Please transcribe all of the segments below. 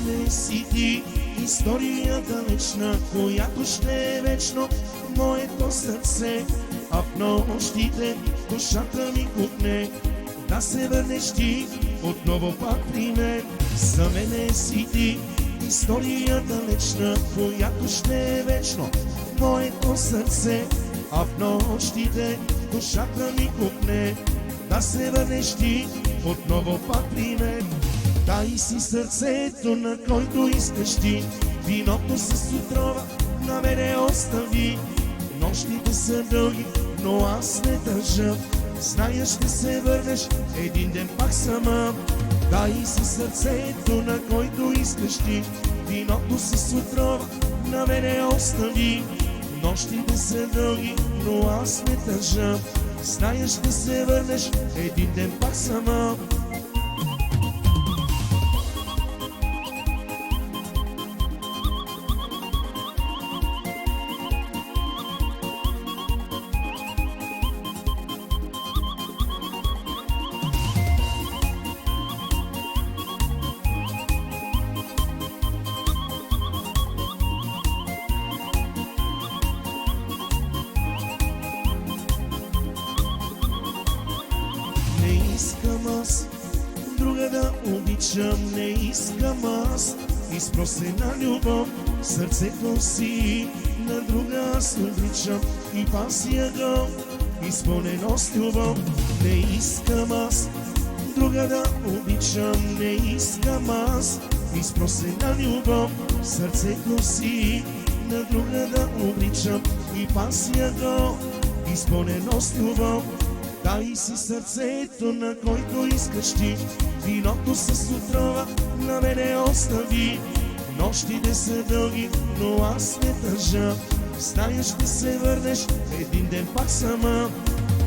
мене си ти, история далечна, която ще е вечно в моето сърце. А в нощите душата ми купне, да се върнеш ти отново пак при мен. За мене си ти, история далечна, която ще е вечно в моето сърце. А в нощите душата ми купне, да се върнеш ти отново пак при мен. Дай си сърцето, на който искаш ти, виното с отрова на мене остави. Нощите са дълги, но аз не държа, зная ще се върнеш един ден пак сама. Дай си сърцето, на който искаш ти, виното с отрова на мене остави. Нощите са дълги, но аз не държа, зная ще се върнеш един ден пак сама. Не искам аз друга да обичам, не искам аз изпросена любов. Сърцето си на друга аз обичам и пасия го изпълнено с любов. Не искам аз друга да обичам, не искам аз изпросена любов. Сърцето си на друга да обичам и пасия го изпълнено с любов. Дай си сърцето, на който искаш ти, виното с отрова на мене остави. Нощите са дълги, но аз не държа, зная ще се върнеш един ден пак сама.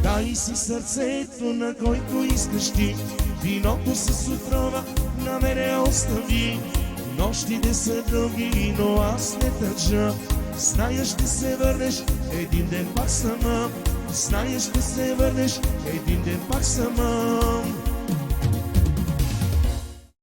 Дай си сърцето, на който искаш ти, виното с отрова на мене остави. Нощите са дълги, но аз не държа, зная ще се върнеш един ден пак сама. Зная ще се върнеш един ден пак сама.